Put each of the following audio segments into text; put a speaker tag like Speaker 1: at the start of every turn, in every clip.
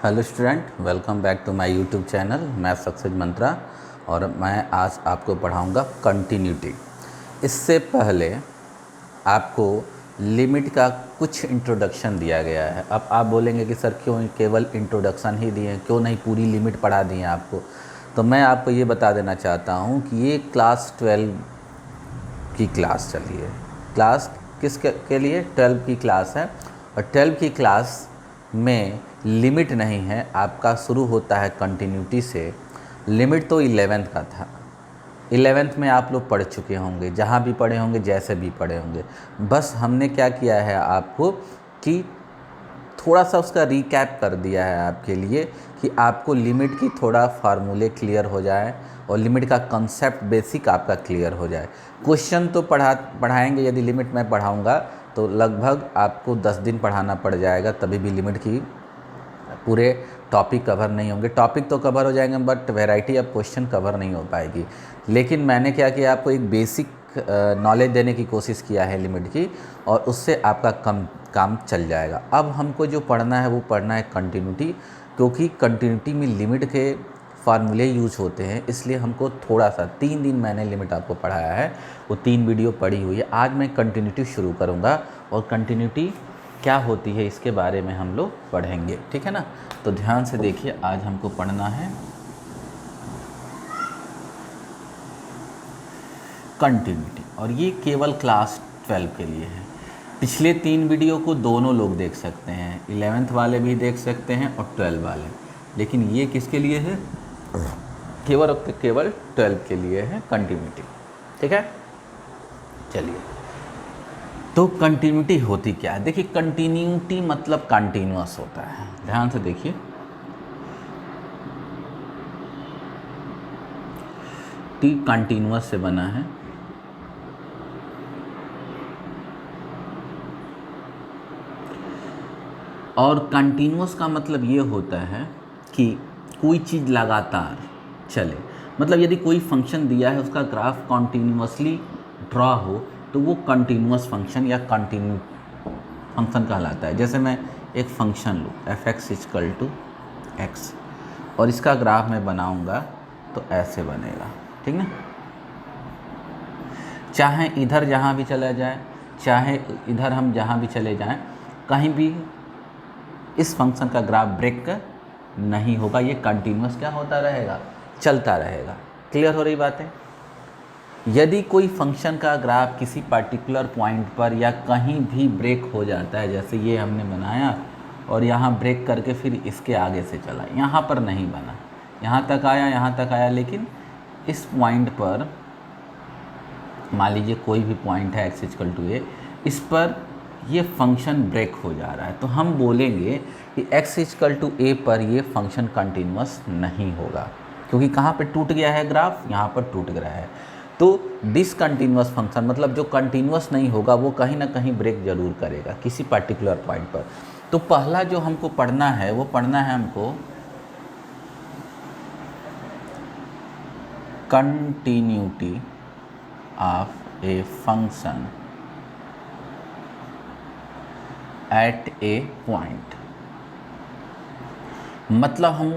Speaker 1: Hello student, welcome back to my YouTube channel math success mantra. और मैं आज आपको पढ़ाऊंगा कंटिन्यूटी। इससे पहले आपको लिमिट का कुछ इंट्रोडक्शन दिया गया है। अब आप बोलेंगे कि सर क्यों केवल इंट्रोडक्शन ही दिए, क्यों नहीं पूरी लिमिट पढ़ा दिए आपको। तो मैं आपको ये बता देना चाहता हूँ कि ये क्लास 12 की क्लास चली है। क्लास किस के लिए? 12 की क्लास है। और 12 की क्लास में लिमिट नहीं है, आपका शुरू होता है कंटिन्यूटी से। लिमिट तो 11th का था। 11th में आप लोग पढ़ चुके होंगे, जहाँ भी पढ़े होंगे, जैसे भी पढ़े होंगे। बस हमने क्या किया है आपको कि थोड़ा सा उसका रिकैप कर दिया है आपके लिए कि आपको लिमिट की थोड़ा फार्मूले क्लियर हो जाए और लिमिट का कंसेप्ट बेसिक आपका क्लियर हो जाए। क्वेश्चन तो पढ़ाएंगे। यदि लिमिट मैं पढ़ाऊंगा तो लगभग आपको 10 दिन पढ़ाना पड़ जाएगा, तभी भी लिमिट की पूरे टॉपिक कवर नहीं होंगे। टॉपिक तो कवर हो जाएंगे but variety of question cover नहीं हो पाएगी। लेकिन मैंने क्या किया, आपको एक बेसिक नॉलेज देने की कोशिश किया है लिमिट की, और उससे आपका काम चल जाएगा। अब हमको जो पढ़ना है वो पढ़ना है कंटिन्यूटी, क्योंकि कंटिन्यूटी में लिमिट के फार्मूले यूज होते हैं। इसलिए हमको थोड़ा सा 3 दिन मैंने लिमिट आपको पढ़ाया है, वो 3 वीडियो पढ़ी हुई है। आज मैं कंटिन्यूटी शुरू करूँगा और कंटिन्यूटी क्या होती है इसके बारे में हम लोग पढ़ेंगे, ठीक है ना। तो ध्यान से देखिए, आज हमको पढ़ना है कंटिन्यूटी, और ये केवल क्लास 12 के लिए है। पिछले 3 वीडियो को दोनों लोग देख सकते हैं, 11th वाले भी देख सकते हैं और 12 वाले। लेकिन ये किसके लिए है? केवल 12 के लिए है कंटिन्यूटी, ठीक है। चलिए, तो कंटिन्यूटी होती क्या है? देखिए, कंटिन्यूटी मतलब कंटिन्यूअस होता है। ध्यान से देखिए, टी कंटिन्यूअस से बना है। और कंटिन्यूअस का मतलब ये होता है कि कोई चीज़ लगातार चले। मतलब यदि कोई फंक्शन दिया है, उसका ग्राफ कॉन्टीन्यूअसली ड्रॉ हो, तो वो कंटिन्यूअस फंक्शन या कंटिन्यू फंक्शन कहलाता है। जैसे मैं एक फंक्शन लूँ f(x) और इसका ग्राफ मैं बनाऊंगा तो ऐसे बनेगा, ठीक ना। चाहे इधर जहाँ भी चला जाए, चाहे इधर हम जहाँ भी चले जाएं, कहीं भी इस फंक्शन का ग्राफ ब्रेक नहीं होगा। ये कंटिन्यूअस क्या होता रहेगा? चलता रहेगा। क्लियर हो रही बात है? यदि कोई फंक्शन का ग्राफ किसी पर्टिकुलर पॉइंट पर या कहीं भी ब्रेक हो जाता है, जैसे ये हमने बनाया और यहाँ ब्रेक करके फिर इसके आगे से चला, यहाँ पर नहीं बना, यहाँ तक आया, लेकिन इस पॉइंट पर मान लीजिए कोई भी पॉइंट है x=a, इस पर ये फंक्शन ब्रेक हो जा रहा है, तो हम बोलेंगे कि x=a पर ये फंक्शन कंटिन्यूअस नहीं होगा, क्योंकि कहाँ पे टूट गया है ग्राफ? यहाँ पर टूट गया है। तो डिसकंटिन्यूअस फंक्शन मतलब जो कंटिन्यूअस नहीं होगा, वो कहीं ना कहीं ब्रेक जरूर करेगा किसी पर्टिकुलर पॉइंट पर। तो पहला जो हमको पढ़ना है वो पढ़ना है हमको continuity of a function at A point. मतलब हम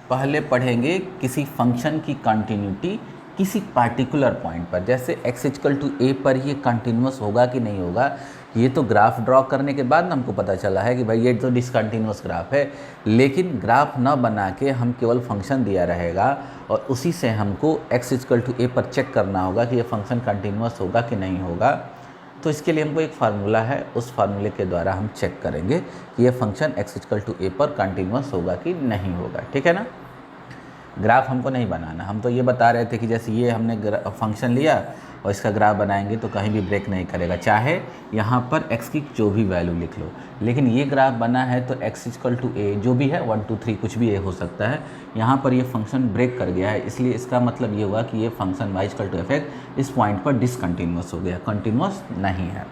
Speaker 1: पहले पढ़ेंगे किसी फंक्शन की कंटिन्यूटी किसी पार्टिकुलर पॉइंट पर। जैसे x=a पर ये कंटिन्यूअस होगा कि नहीं होगा, ये तो ग्राफ ड्रॉ करने के बाद हमको पता चला है कि भाई ये तो डिसकंटिन्यूअस ग्राफ है। लेकिन ग्राफ न बना के हम केवल फंक्शन दिया रहेगा और उसी से हमको x=a पर चेक करना होगा कि ये फंक्शन कंटिन्यूअस होगा कि नहीं होगा। तो इसके लिए हमको एक फार्मूला है, उस फार्मूले के द्वारा हम चेक करेंगे कि ये फंक्शन x=a पर कंटिन्यूअस होगा कि नहीं होगा, ठीक है ना। ग्राफ हमको नहीं बनाना, हम तो ये बता रहे थे कि जैसे ये हमने फंक्शन लिया और इसका ग्राफ बनाएंगे तो कहीं भी ब्रेक नहीं करेगा, चाहे यहाँ पर x की जो भी वैल्यू लिख लो। लेकिन ये ग्राफ बना है तो x=a जो भी है 1 2 3 कुछ भी a हो सकता है, यहाँ पर ये फंक्शन ब्रेक कर गया है, इसलिए इसका मतलब ये हुआ कि ये फंक्शन y=f(x) इस पॉइंट पर डिसकंटिन्यूअस हो गया, कंटिन्यूअस नहीं है।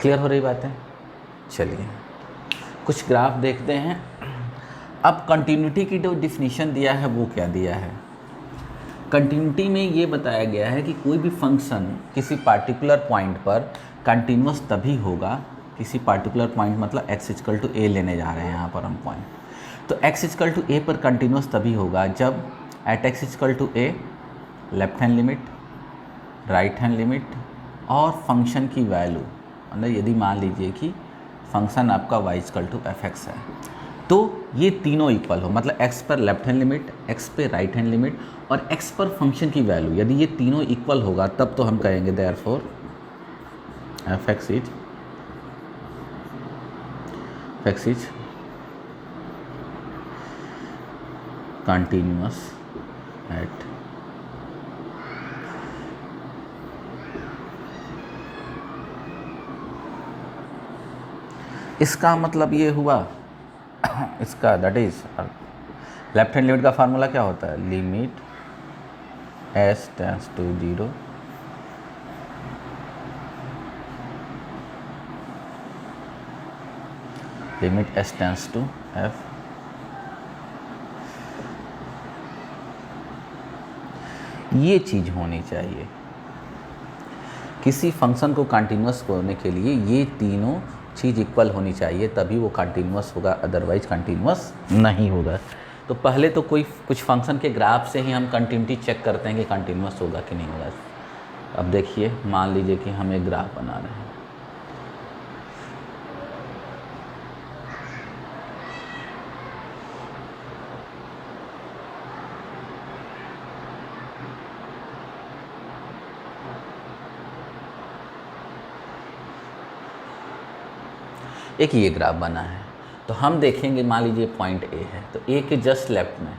Speaker 1: क्लियर हो रही बात है? चलिए कुछ ग्राफ देखते हैं। अब कंटिन्यूटी की जो डिफिनीशन दिया है वो क्या दिया है? कंटिन्यूटी में ये बताया गया है कि कोई भी फंक्शन किसी पार्टिकुलर पॉइंट पर कंटिन्यूअस तभी होगा किसी पार्टिकुलर पॉइंट मतलब x इक्वल टू ए लेने जा रहे हैं यहाँ पर हम पॉइंट, तो x इक्वल टू ए पर कंटिन्यूस तभी होगा जब at x equal to a left hand limit, right hand limit और फंक्शन की वैल्यू, मतलब यदि मान लीजिए कि फंक्शन आपका y equal to f x है, तो ये तीनों इक्वल हो, मतलब x पर लेफ्ट हैंड लिमिट, x पे राइट हैंड लिमिट और x पर फंक्शन की वैल्यू, यदि ये तीनों इक्वल होगा तब तो हम कहेंगे therefore f x is continuous at इसका मतलब ये हुआ इसका that is left hand limit का फार्मूला क्या होता है, limit s tends to 0 limit s tends to f। ये चीज़ होनी चाहिए किसी फंक्शन को कंटिन्यूअस होने के लिए, ये तीनों चीज़ इक्वल होनी चाहिए तभी वो कंटिन्यूअस होगा, अदरवाइज कंटिन्यूअस नहीं होगा। तो पहले तो कुछ फंक्शन के ग्राफ से ही हम कंटिन्यूटी चेक करते हैं कि कंटिन्यूअस होगा कि नहीं होगा। अब देखिए, मान लीजिए कि हम एक ग्राफ बना रहे हैं, एक ये ग्राफ बना है, तो हम देखेंगे मान लीजिए पॉइंट ए है, तो ए के जस्ट लेफ्ट में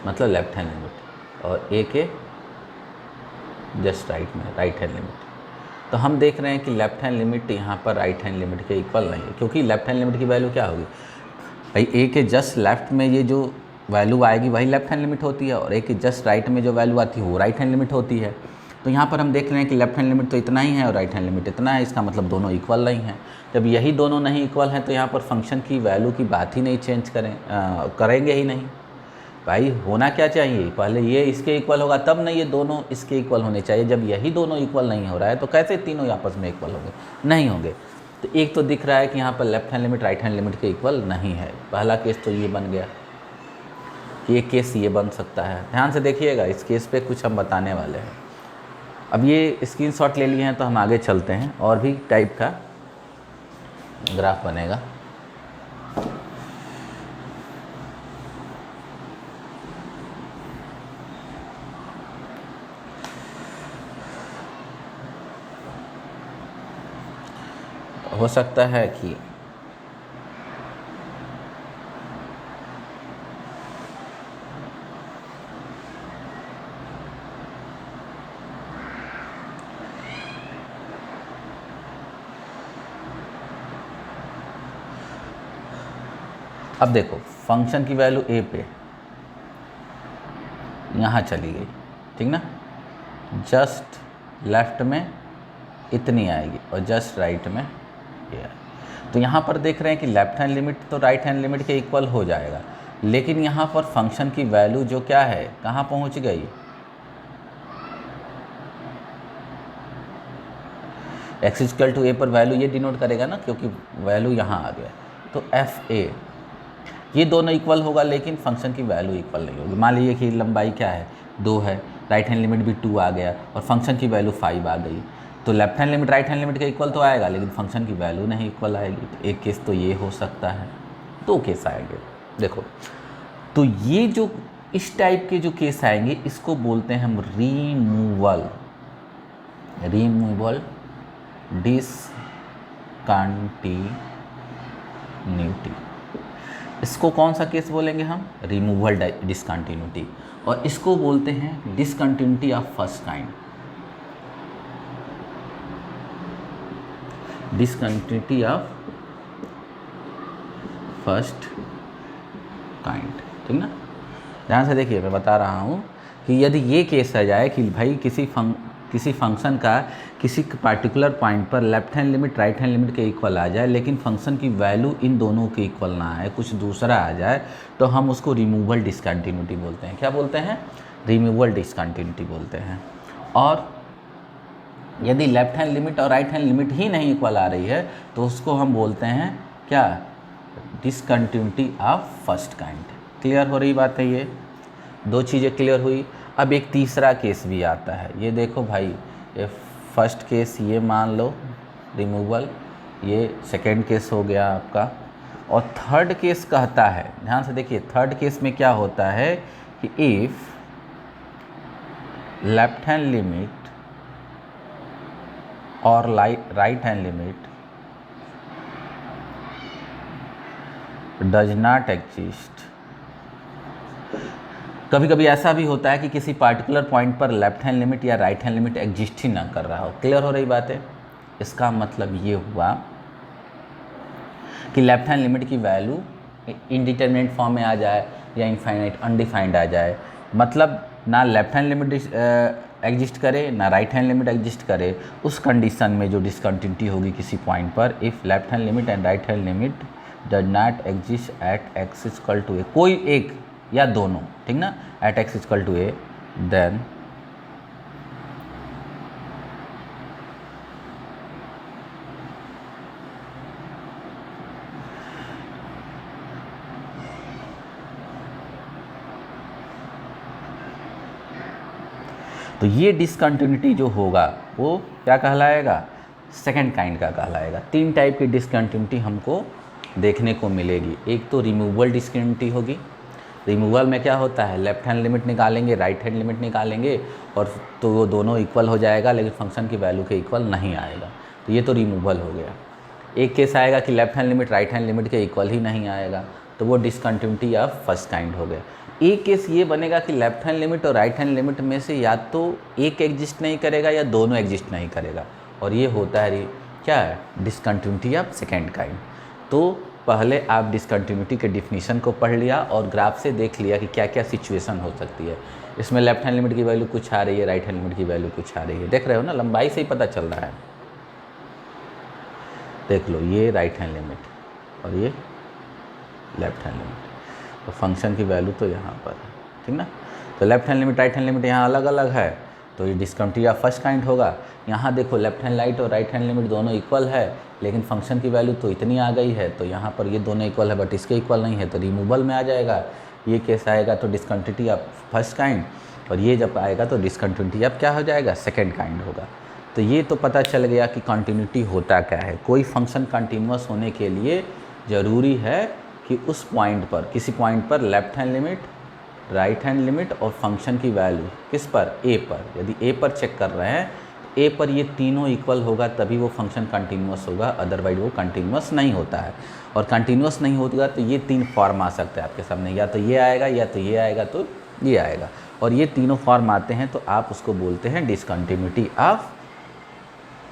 Speaker 1: मतलब लेफ्ट हैंड लिमिट और ए के जस्ट राइट में राइट हैंड लिमिट। तो हम देख रहे हैं कि लेफ्ट हैंड लिमिट यहाँ पर राइट हैंड लिमिट के इक्वल नहीं है, क्योंकि लेफ्ट हैंड लिमिट की वैल्यू क्या होगी भाई, ए के जस्ट लेफ्ट में ये जो वैल्यू आएगी वही लेफ्ट हैंड लिमिट होती है और ए के जस्ट राइट में जो वैल्यू आती है वो राइट हैंड लिमिट होती है। तो यहाँ पर हम देख रहे हैं कि लेफ्ट हैंड लिमिट तो इतना ही है और राइट हैंड लिमिट इतना है, इसका मतलब दोनों इक्वल नहीं हैं। जब यही दोनों नहीं इक्वल हैं तो यहाँ पर फंक्शन की वैल्यू की बात ही नहीं चेंज करेंगे ही नहीं भाई। होना क्या चाहिए, पहले ये इसके इक्वल होगा तब नहीं ये दोनों इसके इक्वल होने चाहिए। जब यही दोनों इक्वल नहीं हो रहा है तो कैसे तीनों आपस में इक्वल होंगे, नहीं होंगे। तो एक तो दिख रहा है कि यहाँ पर left hand limit right hand limit के इक्वल नहीं है, पहला केस तो ये बन गया। ये केस ये बन सकता है, ध्यान से देखिएगा, इस केस पे कुछ हम बताने वाले हैं। अब ये स्क्रीनशॉट ले लिए हैं तो हम आगे चलते हैं, और भी टाइप का ग्राफ बनेगा। हो सकता है कि अब देखो फंक्शन की वैल्यू ए पे यहाँ चली गई, ठीक ना, जस्ट लेफ्ट में इतनी आएगी और जस्ट राइट में ये आएगी। तो यहाँ पर देख रहे हैं कि लेफ्ट हैंड लिमिट तो राइट हैंड लिमिट के इक्वल हो जाएगा, लेकिन यहाँ पर फंक्शन की वैल्यू जो क्या है कहाँ पहुँच गई, एक्स इक्वल टू ए पर वैल्यू ये डिनोट करेगा ना, क्योंकि वैल्यू यहाँ आ गया। तो एफ ए ये दोनों इक्वल होगा लेकिन फंक्शन की वैल्यू इक्वल नहीं होगी। मान लीजिए कि लंबाई क्या है 2 है, राइट हैंड लिमिट भी 2 आ गया और फंक्शन की वैल्यू 5 आ गई, तो left hand limit right hand limit के इक्वल तो आएगा लेकिन फंक्शन की वैल्यू नहीं इक्वल आएगी। तो एक केस तो ये हो सकता है, 2 केस आएंगे। देखो तो ये जो इस टाइप के जो केस आएंगे इसको बोलते हैं हम रीमूवल डिसकंटिन्यूटी। इसको कौन सा केस बोलेंगे हम, रिमूवल डिसकंटिन्यूटी, और इसको बोलते हैं discontinuity of first kind, discontinuity of first kind, ठीक ना। ध्यान से देखिए, मैं बता रहा हूँ कि यदि ये केस आ जाए कि भाई किसी फंक्शन का किसी पार्टिकुलर पॉइंट पर left hand limit right hand limit के इक्वल आ जाए लेकिन फंक्शन की वैल्यू इन दोनों के इक्वल ना आए, कुछ दूसरा आ जाए, तो हम उसको रिमूवल डिसकंटिन्यूटी बोलते हैं। क्या बोलते हैं, रिमूवल डिसकंटिन्यूटी बोलते हैं। और यदि लेफ्ट हैंड लिमिट और राइट हैंड लिमिट ही नहीं इक्वल आ रही है तो उसको हम बोलते हैं क्या, discontinuity of first kind. Clear हो रही बात है, ये दो चीज़ें क्लियर हुई। अब एक तीसरा केस भी आता है, ये देखो भाई, ये फर्स्ट केस ये मान लो रिमूवल, ये सेकेंड केस हो गया आपका, और थर्ड केस कहता है, ध्यान से देखिए, थर्ड केस में क्या होता है कि इफ़ लेफ्ट हैंड लिमिट और right hand limit does not exist. कभी कभी ऐसा भी होता है कि किसी पार्टिकुलर पॉइंट पर लेफ्ट हैंड लिमिट या राइट हैंड लिमिट एग्जिस्ट ही ना कर रहा हो। क्लियर हो रही बात है? इसका मतलब ये हुआ कि लेफ्ट हैंड लिमिट की वैल्यू इनडिटरमिनेट फॉर्म में आ जाए या इनफाइनाइट अनडिफाइंड आ जाए, मतलब ना लेफ्ट हैंड लिमिट एग्जिस्ट करे ना राइट हैंड लिमिट एग्जिस्ट करे, उस कंडीशन में जो डिसकंटिन्यूटी होगी किसी पॉइंट पर, if left hand limit and right hand limit does not exist at x equal to a, कोई एक या दोनों, ठीक ना, at x equal to a, then तो ये डिसकंटिन्यूटी जो होगा वो क्या कहलाएगा, सेकंड काइंड का कहलाएगा। तीन टाइप की डिसकंटिन्यूटी हमको देखने को मिलेगी। एक तो रिमूवल डिसकंटिन्यूटी होगी। रिमूवल में क्या होता है, लेफ्ट हैंड लिमिट निकालेंगे, राइट हैंड लिमिट निकालेंगे, और तो वो दोनों इक्वल हो जाएगा, लेकिन फंक्शन की वैल्यू के इक्वल नहीं आएगा, तो ये तो रिमूवल हो गया। एक केस आएगा कि left hand limit right hand limit के इक्वल ही नहीं आएगा, तो वो डिसकंटिन्यूटी ऑफ फर्स्ट काइंड हो गया। एक केस ये बनेगा कि लेफ्ट हैंड लिमिट और राइट हैंड लिमिट में से या तो एक एग्जिस्ट नहीं करेगा या दोनों एग्जिस्ट नहीं करेगा, और ये होता है क्या है, डिसकंटिन्यूटी ऑफ सेकेंड काइंड। तो पहले आप डिसकंटिन्यूटी के डिफिनीशन को पढ़ लिया और ग्राफ से देख लिया कि क्या क्या सिचुएशन हो सकती है। इसमें लेफ्ट हैंड लिमिट की वैल्यू कुछ आ रही है, राइट हैंड लिमिट की वैल्यू कुछ आ रही है, देख रहे हो ना, लंबाई से ही पता चल रहा है। देख लो, ये राइट हैंड लिमिट और ये लेफ्ट हैंड लिमिट, तो फंक्शन की वैल्यू तो यहाँ पर है, ठीक ना। तो left hand limit right hand limit यहाँ अलग अलग है, तो ये डिसकंटिन्यूटी ऑफ फर्स्ट काइंड होगा। यहाँ देखो लेफ्ट हैंड लाइट और राइट हैंड लिमिट दोनों इक्वल है, लेकिन फंक्शन की वैल्यू तो इतनी आ गई है, तो यहाँ पर ये दोनों इक्वल है बट इसके इक्वल नहीं है, तो रिमूवल में आ जाएगा। ये केस आएगा तो डिसकंटिन्यूटी ऑफ फर्स्ट काइंड, और ये जब आएगा तो डिसकंटिन्यूटी ऑफ क्या हो जाएगा, सेकेंड काइंड होगा। तो ये तो पता चल गया कि कंटिन्यूटी होता क्या है। कोई फंक्शन कंटिन्यूअस होने के लिए ज़रूरी है कि उस पॉइंट पर, किसी पॉइंट पर left hand limit, right hand limit और फंक्शन की वैल्यू किस पर, ए पर, यदि ए पर चेक कर रहे हैं, ए पर ये तीनों इक्वल होगा तभी वो फंक्शन कंटिन्यूअस होगा, अदरवाइज वो कंटिन्यूअस नहीं होता है। और कंटिन्यूअस नहीं होगा तो ये तीन फॉर्म आ सकते हैं आपके सामने, या तो ये आएगा, या तो ये आएगा, तो ये आएगा, और ये तीनों फॉर्म आते हैं तो आप उसको बोलते हैं discontinuity of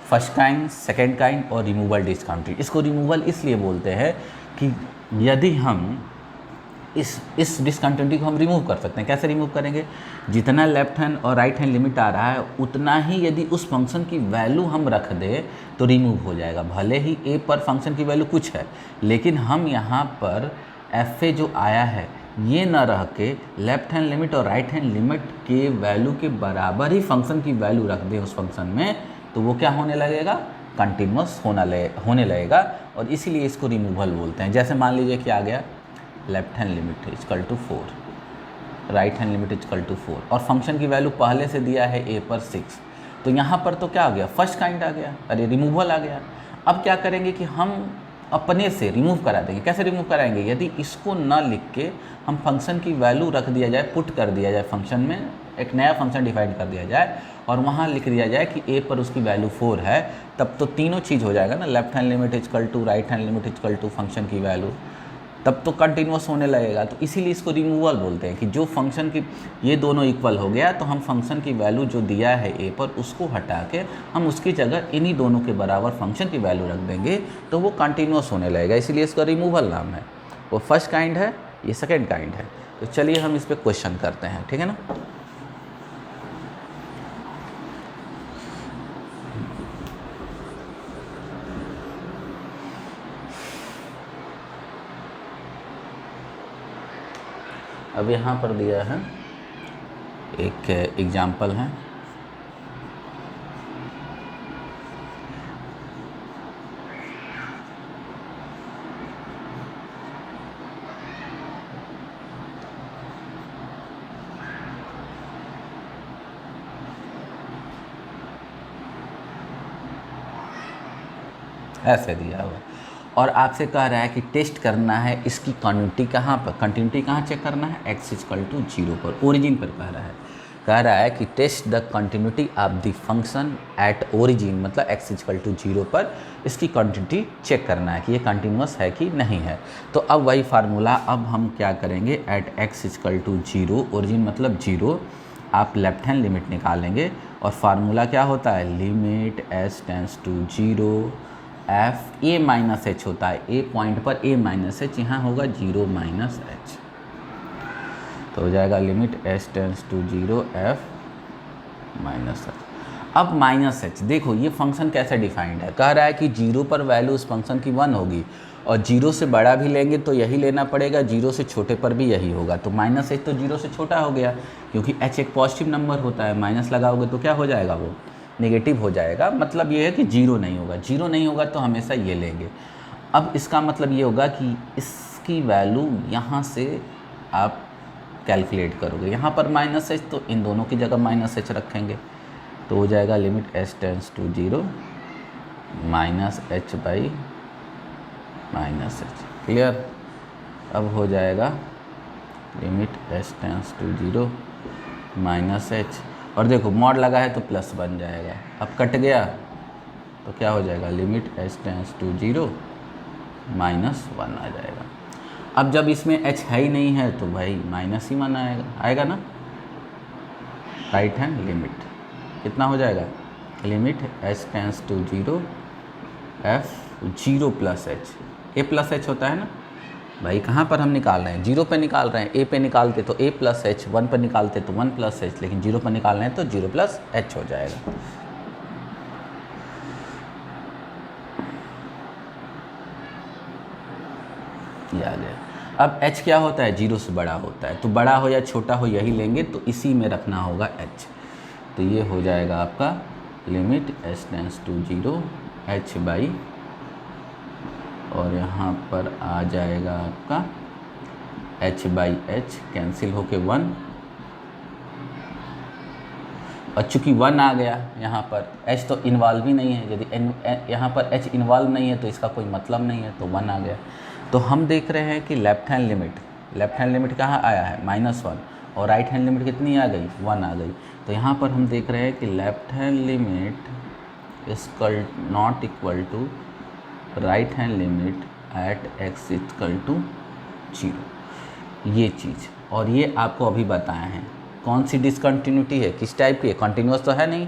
Speaker 1: first kind, second kind और रिमूवल डिसकंटिन्यूटी। इसको रिमूवल इसलिए बोलते हैं कि यदि हम इस डिसकंटिन्यूटी को हम रिमूव कर सकते हैं। कैसे रिमूव करेंगे, जितना लेफ्ट हैंड और राइट हैंड लिमिट आ रहा है उतना ही यदि उस फंक्शन की वैल्यू हम रख दें तो रिमूव हो जाएगा। भले ही ए पर फंक्शन की वैल्यू कुछ है, लेकिन हम यहाँ पर एफ ए जो आया है ये न रह के लेफ्ट हैंड लिमिट और राइट हैंड लिमिट के वैल्यू के बराबर ही फंक्शन की वैल्यू रख दें उस फंक्शन में, तो वो क्या होने लगेगा, कंटिन्यूअस होने लगेगा, और इसीलिए इसको रिमूवल बोलते हैं। जैसे मान लीजिए कि आ गया left hand limit equal to 4, right hand limit equal to 4, और फंक्शन की वैल्यू पहले से दिया है ए पर 6, तो यहाँ पर तो क्या आ गया, फर्स्ट काइंड आ गया, अरे रिमूवल आ गया। अब क्या करेंगे कि हम अपने से रिमूव करा देंगे। कैसे रिमूव कराएंगे, यदि इसको ना लिख के हम फंक्शन की वैल्यू रख दिया जाए, पुट कर दिया जाए फंक्शन में, एक नया फंक्शन डिफाइन कर दिया जाए और वहाँ लिख दिया जाए कि ए पर उसकी वैल्यू 4 है, तब तो तीनों चीज़ हो जाएगा ना, left hand limit equal to right hand limit equal to function की वैल्यू, तब तो कंटिन्यूअस होने लगेगा। तो इसीलिए इसको रिमूवल बोलते हैं कि जो फंक्शन की ये दोनों इक्वल हो गया तो हम फंक्शन की वैल्यू जो दिया है ए पर उसको हटा के हम उसकी जगह इन्हीं दोनों के बराबर फंक्शन की वैल्यू रख देंगे, तो वो कंटिन्यूअस होने लगेगा, इसीलिए इसका रिमूवल नाम है। वो फर्स्ट काइंड है, ये सेकेंड काइंड है। तो चलिए हम इस पर क्वेश्चन करते हैं, ठीक है ना। अब यहाँ पर दिया है एक एग्जाम्पल है, ऐसे दिया हुआ। और आपसे कह रहा है कि टेस्ट करना है इसकी कंटिन्यूटी कहाँ पर, कंटिन्यूटी कहाँ चेक करना है, x इक्वल टू 0 पर, ओरिजिन पर कह रहा है कि test the continuity of the function at origin, मतलब x इक्वल टू 0 पर इसकी कंटिन्यूटी चेक करना है कि ये कंटिन्यूस है कि नहीं है। तो अब वही फार्मूला अब हम क्या करेंगे, at x equal to 0, origin मतलब 0, आप लेफ्ट हैंड लिमिट निकालेंगे और फार्मूला क्या होता है, limit s tends to 0 f a minus h होता है, a पॉइंट पर a माइनस एच, यहाँ होगा 0 माइनस एच, तो हो जाएगा limit s tends to 0 f minus h. अब माइनस एच देखो ये फंक्शन कैसे डिफाइंड है, कह रहा है कि 0 पर वैल्यू उस फंक्शन की 1 होगी और 0 से बड़ा भी लेंगे तो यही लेना पड़ेगा, 0 से छोटे पर भी यही होगा। तो माइनस एच तो 0 से छोटा हो गया, क्योंकि h एक पॉजिटिव नंबर होता है, माइनस लगाओगे तो क्या हो जाएगा, वो नेगेटिव हो जाएगा। मतलब ये है कि 0 नहीं होगा, 0 नहीं होगा तो हमेशा ये लेंगे। अब इसका मतलब ये होगा कि इसकी वैल्यू यहाँ से आप कैलकुलेट करोगे, यहाँ पर माइनस एच तो इन दोनों की जगह माइनस एच रखेंगे, तो हो जाएगा limit s tends to 0 minus h by minus h. Clear. अब हो जाएगा limit s tends to 0 minus h, और देखो मॉड लगा है तो प्लस बन जाएगा, अब कट गया तो क्या हो जाएगा, limit s tends to 0 minus 1 आ जाएगा। अब जब इसमें h है ही नहीं है तो भाई माइनस ही 1 आएगा ना। राइट हैंड लिमिट कितना हो जाएगा, limit s tends to 0 f 0 plus h, a plus h होता है ना भाई, कहाँ पर हम निकाल रहे हैं, 0 पे निकाल रहे हैं, a पे निकालते तो a प्लस एच, 1 पर निकालते तो 1 प्लस एच, लेकिन 0 पर निकाल रहे हैं तो 0 प्लस एच हो जाएगा। ये आ गया। अब h क्या होता है, 0 से बड़ा होता है, तो बड़ा हो या छोटा हो यही लेंगे, तो इसी में रखना होगा h। तो ये हो जाएगा आपका limit s tends to 0 h by, और यहाँ पर आ जाएगा आपका h बाई एच कैंसिल होके 1, और चूँकि 1 आ गया यहाँ पर, h तो इन्वॉल्व ही नहीं है, यदि यहाँ पर h इन्वॉल्व नहीं है तो इसका कोई मतलब नहीं है, तो 1 आ गया। तो हम देख रहे हैं कि लेफ्ट हैंड लिमिट कहाँ आया है, -1, और राइट हैंड लिमिट कितनी आ गई, 1 आ गई। तो यहाँ पर हम देख रहे हैं कि left hand limit is not equal to right hand limit at x equal to 0, ये चीज़। और ये आपको अभी बताए हैं कौन सी डिसकंटिन्यूटी है, किस टाइप की है, कंटिन्यूस तो है नहीं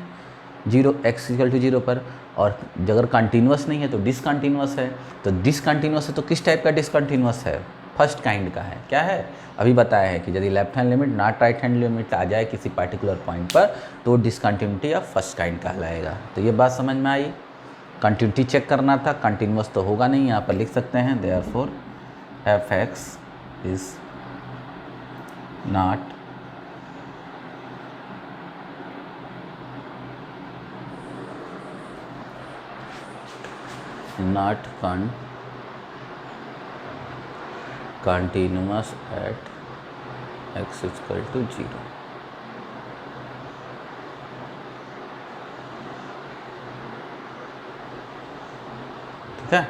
Speaker 1: 0 x इक्वल टू 0 पर, और अगर कंटिन्यूस नहीं है तो डिसकंटिन्यूस है। तो डिसकंटिन्यूस है तो किस टाइप का डिसकंटिन्यूस है, फर्स्ट काइंड का है। क्या है, अभी बताया है कि यदि left hand limit not right hand limit आ जाए किसी पर्टिकुलर पॉइंट पर तो डिसकंटिन्यूटी ऑफ फर्स्ट काइंड कहलाएगा। तो ये बात समझ में आई। कंटिन्यूटी चेक करना था, कंटिन्यूस तो होगा नहीं, यहाँ पर लिख सकते हैं therefore f(x) is not continuous at x equal to 0। ठीक है,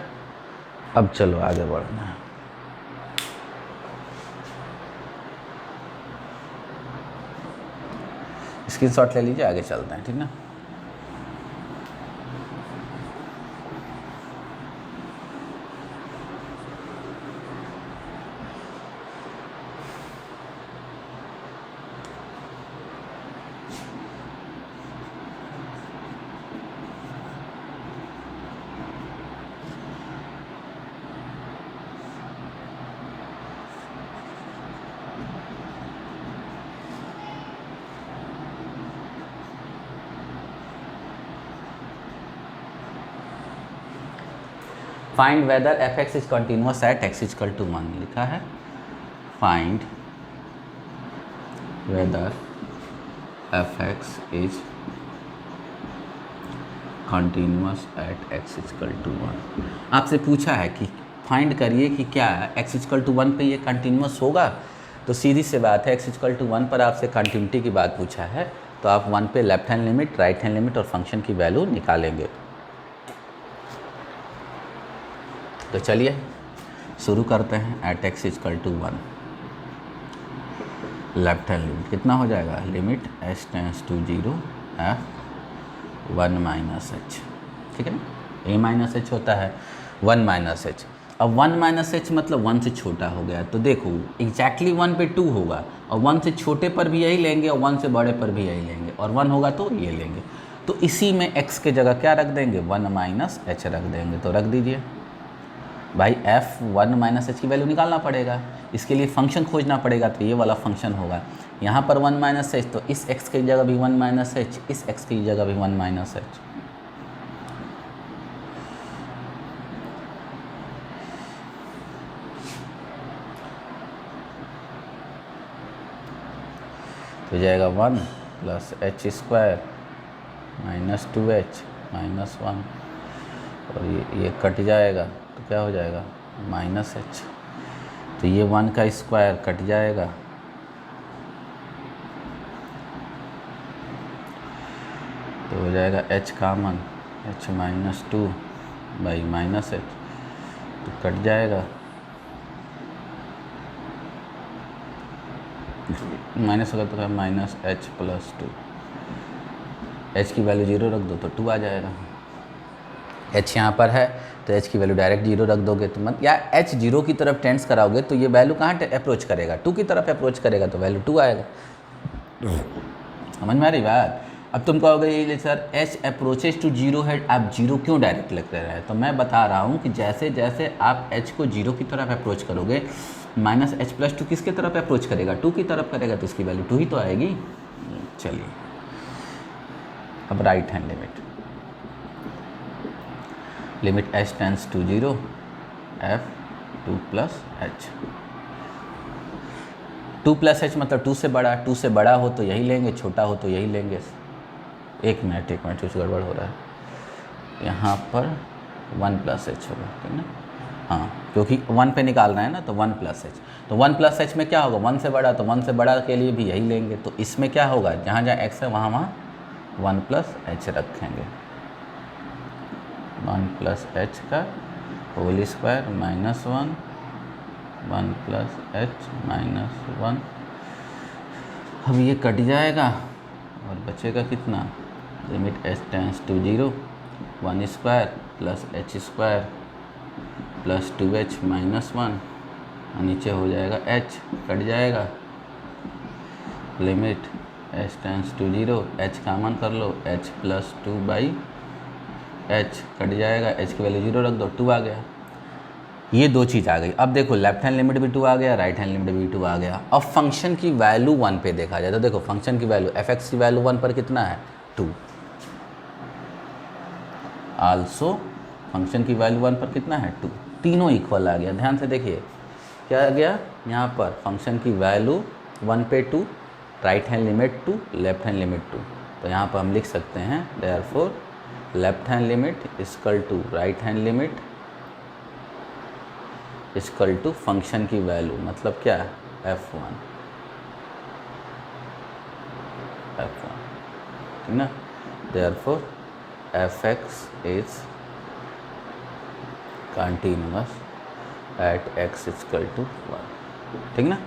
Speaker 1: अब चलो आगे बढ़ना है। स्क्रीनशॉट ले लीजिए, आगे चलते हैं, ठीक ना। Find whether f(x) is continuous at x equal to 1 लिखा है। Find whether f(x) is continuous at x equal to 1। आपसे पूछा है कि फाइंड करिए कि क्या x इक्वल टू 1 पे ये कंटिन्यूस होगा, तो सीधी सी बात है, x इक्वल टू 1 पर आपसे कंटिन्यूटी की बात पूछा है तो आप 1 पे left hand limit, right hand limit और फंक्शन की वैल्यू निकालेंगे। तो चलिए शुरू करते हैं। At x equal to 1 left hand limit कितना हो जाएगा, limit h tends to 0 f 1 minus h, ठीक है ना। ए माइनस एच होता है 1 माइनस एच। अब 1 माइनस एच मतलब 1 से छोटा हो गया, तो देखो एग्जैक्टली 1 पे 2 होगा, और 1 से छोटे पर भी यही लेंगे और 1 से बड़े पर भी यही लेंगे, और 1 होगा तो ये लेंगे। तो इसी में x के जगह क्या रख देंगे, 1 माइनस एच रख देंगे। तो रख दीजिए भाई, f 1 माइनस एच की वैल्यू निकालना पड़ेगा, इसके लिए फंक्शन खोजना पड़ेगा, तो ये वाला फंक्शन होगा। यहाँ पर 1 माइनस एच, तो इस x की जगह भी 1 माइनस एच, इस x की जगह भी 1 माइनस एच। तो जाएगा 1 plus h square minus 2h minus 1, और ये कट जाएगा तो क्या हो जाएगा, माइनस एच। तो ये 1 का स्क्वायर कट जाएगा, तो हो जाएगा h common, h minus 2 by minus h, तो कट जाएगा, माइनस होगा तो माइनस एच प्लस 2, h की वैल्यू 0 रख दो तो 2 आ जाएगा। h यहाँ पर है तो h की वैल्यू डायरेक्ट 0 रख दोगे तो या h 0 की तरफ टेंस कराओगे तो ये वैल्यू कहाँ अप्रोच करेगा, 2 की तरफ अप्रोच करेगा, तो वैल्यू 2 आएगा। समझ में आ रही बात। अब तुम कहोगे ये सर h अप्रोचेज टू 0 है, आप 0 क्यों डायरेक्ट लिख रहे हैं, तो मैं बता रहा हूँ कि जैसे जैसे आप h को 0 की तरफ अप्रोच करोगे, माइनस एच प्लस 2 किसके तरफ अप्रोच करेगा, 2 की तरफ करेगा, तो इसकी वैल्यू 2 ही तो आएगी। चलिए अब right hand limit h tends to 0 f 2 plus h, 2 plus h मतलब 2 से बड़ा, 2 से बड़ा हो तो यही लेंगे, छोटा हो तो यही लेंगे। एक मिनट कुछ गड़बड़ हो रहा है, यहाँ पर 1 प्लस एच होगा, ठीक ना, हाँ क्योंकि 1 पे निकाल रहे हैं ना, तो 1 प्लस एच, तो 1 प्लस एच में क्या होगा, 1 से बड़ा, तो 1 से बड़ा के लिए भी यही लेंगे। तो इसमें क्या होगा, जहाँ जहाँ x है वहाँ वहाँ 1 प्लस एच रखेंगे, 1 प्लस एच का whole square minus 1, 1 plus h minus 1। अब ये कट जाएगा और बचेगा कितना, limit h tends to 0 1 square plus h square plus 2h minus 1, और नीचे हो जाएगा h, कट जाएगा, limit h tends to 0, h common कर लो, h plus 2 by h, cut जाएगा, h की वैल्यू 0 रख दो, 2 आ गया। ये दो चीज़ आ गई। अब देखो लेफ्ट हैंड लिमिट भी 2 आ गया, राइट हैंड लिमिट भी 2 आ गया। अब फंक्शन की वैल्यू 1 पे देखा जाए तो देखो फंक्शन की वैल्यू f(x) की वैल्यू 1 पर कितना है, 2। आल्सो फंक्शन की वैल्यू 1 पर कितना है, 2। तीनों इक्वल आ गया। ध्यान से देखिए क्या आ गया, यहाँ पर फंक्शन की वैल्यू 1 पे 2, right hand limit 2, left hand limit 2। तो यहाँ पर हम लिख सकते हैं therefore left hand limit equal to right hand limit equal to function की वैल्यू, मतलब क्या है, f1, ठीक ना। Therefore f(x) is continuous at x equal to 1, ठीक ना,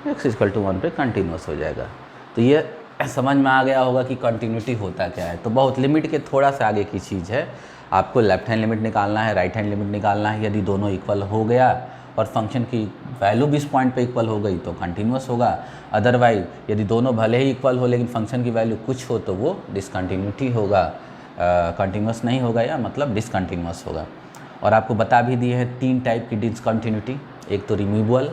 Speaker 1: x इक्वल टू 1 पे कंटिन्यूअस हो जाएगा। तो ये समझ में आ गया होगा कि कंटिन्यूटी होता क्या है। तो बहुत लिमिट के थोड़ा सा आगे की चीज़ है, आपको लेफ्ट हैंड लिमिट निकालना है, राइट हैंड लिमिट निकालना है। यदि दोनों इक्वल हो गया और फंक्शन की वैल्यू भी इस पॉइंट पे इक्वल हो गई तो कंटिन्यूअस होगा, अदरवाइज यदि दोनों भले ही इक्वल हो लेकिन फंक्शन की वैल्यू कुछ हो तो वो डिसकंटिन्यूटी होगा, कंटिन्यूअस नहीं होगा, या मतलब डिसकंटिन्यूअस होगा। और आपको बता भी दिए हैं 3 टाइप की डिसकंटिन्यूटी, एक तो रिमूवल,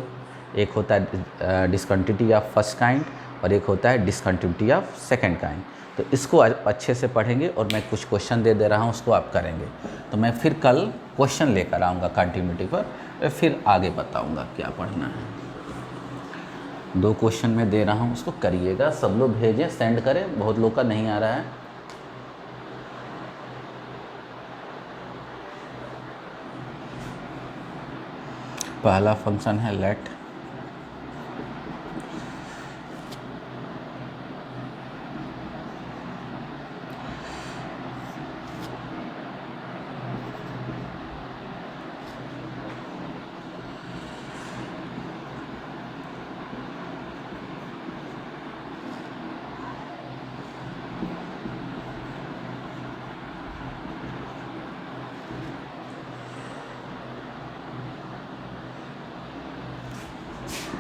Speaker 1: एक होता है डिसकंटिन्यूटी ऑफ फर्स्ट काइंड, और एक होता है डिसकंटिन्यूटी ऑफ सेकंड काइंड। तो इसको अच्छे से पढ़ेंगे और मैं कुछ क्वेश्चन दे रहा हूँ उसको आप करेंगे। तो मैं फिर कल क्वेश्चन लेकर आऊँगा कंटिन्यूटी पर, फिर आगे बताऊँगा क्या पढ़ना है। 2 क्वेश्चन मैं दे रहा हूँ उसको करिएगा, सब लोग भेजें, सेंड करें, बहुत लोग का नहीं आ रहा है। पहला फंक्शन है लेट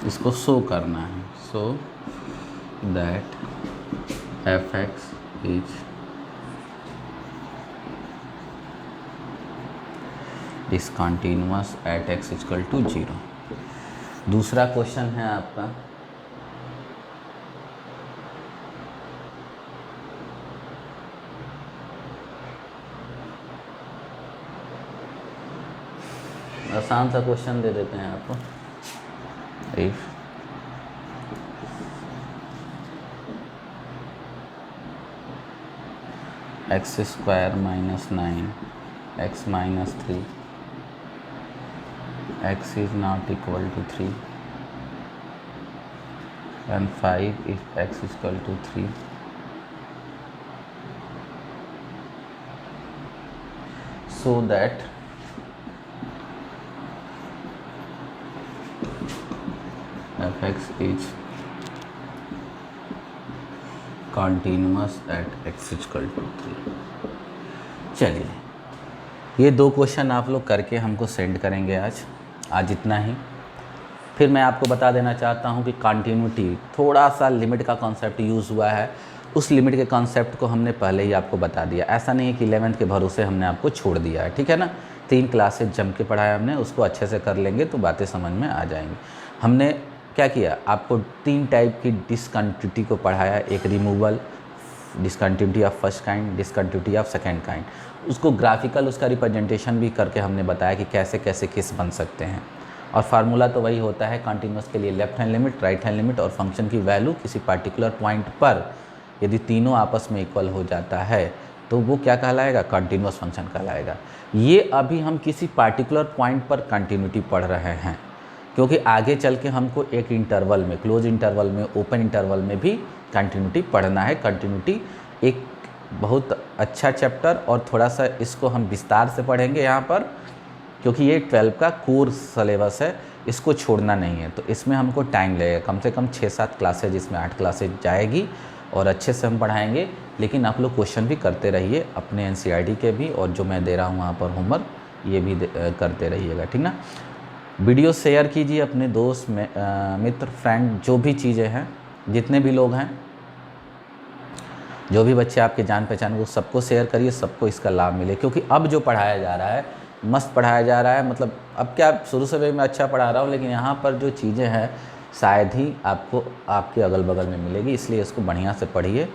Speaker 1: इसको शो करना है, so that f x is discontinuous at x equal to 0। दूसरा क्वेश्चन है आपका आसान सा क्वेश्चन दे देते हैं आपको। If x square minus 9 x minus 3 x is not equal to 3 and 5 if x is equal to 3, so that f x is continuous at x equal to 3। चलिए, ये दो क्वेश्चन आप लोग करके हमको सेंड करेंगे आज इतना ही। फिर मैं आपको बता देना चाहता हूँ कि कॉन्टीन्यूटी थोड़ा सा लिमिट का कॉन्सेप्ट यूज़ हुआ है, उस लिमिट के कॉन्सेप्ट को हमने पहले ही आपको बता दिया। ऐसा नहीं है कि 11th के भरोसे हमने आपको छोड़ दिया है, ठीक है ना। 3 क्लासेज जम के पढ़ाया हमने, उसको अच्छे से कर लेंगे तो बातें समझ में आ जाएंगी। हमने क्या किया, आपको 3 टाइप की डिसकंटिन्यूटी को पढ़ाया। एक removal, discontinuity of first kind, discontinuity of second kind. उसको ग्राफिकल उसका रिप्रेजेंटेशन भी करके हमने बताया कि कैसे कैसे केस बन सकते हैं। और फार्मूला तो वही होता है कॉन्टीन्यूअस के लिए, left hand limit, right hand limit और फंक्शन की वैल्यू किसी पार्टिकुलर पॉइंट पर यदि तीनों आपस में इक्वल हो जाता है तो वो क्या कहलाएगा, कॉन्टीन्यूअस फंक्शन कहलाएगा। ये अभी हम किसी पार्टिकुलर पॉइंट पर कंटिन्यूटी पढ़ रहे हैं, क्योंकि आगे चल के हमको एक इंटरवल में, क्लोज इंटरवल में, ओपन इंटरवल में भी कंटिन्यूटी पढ़ना है। कंटिन्यूटी एक बहुत अच्छा चैप्टर और थोड़ा सा इसको हम विस्तार से पढ़ेंगे यहाँ पर, क्योंकि ये 12 का कोर सिलेबस है, इसको छोड़ना नहीं है। तो इसमें हमको टाइम लगेगा, कम से कम 6-7 क्लासेज, इसमें 8 क्लासेज जाएगी और अच्छे से हम पढ़ाएंगे। लेकिन आप लोग क्वेश्चन भी करते रहिए अपने NCERT के भी, और जो मैं दे रहा हूँ वहाँ पर होमवर्क ये भी करते रहिएगा, ठीक ना। वीडियो शेयर कीजिए अपने दोस्त मित्र, फ्रेंड, जो भी चीज़ें हैं, जितने भी लोग हैं, जो भी बच्चे आपके जान पहचान, वो सबको शेयर करिए, सबको इसका लाभ मिले। क्योंकि अब जो पढ़ाया जा रहा है मस्त पढ़ाया जा रहा है, मतलब अब क्या शुरू से मैं अच्छा पढ़ा रहा हूँ, लेकिन यहाँ पर जो चीज़ें हैं शायद ही आपको आपके अगल बगल में मिलेगी। इसलिए इसको बढ़िया से पढ़िए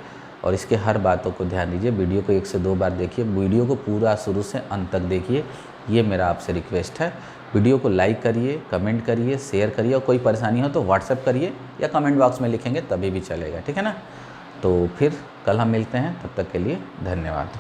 Speaker 1: और इसके हर बातों को ध्यान दीजिए। वीडियो को 1 से 2 बार देखिए, वीडियो को पूरा शुरू से अंत तक देखिए, ये मेरा आपसे रिक्वेस्ट है। वीडियो को लाइक करिए, कमेंट करिए, शेयर करिए, और कोई परेशानी हो तो व्हाट्सएप करिए या कमेंट बॉक्स में लिखेंगे तभी भी चलेगा, ठीक है ना। तो फिर कल हम मिलते हैं, तब तक के लिए धन्यवाद।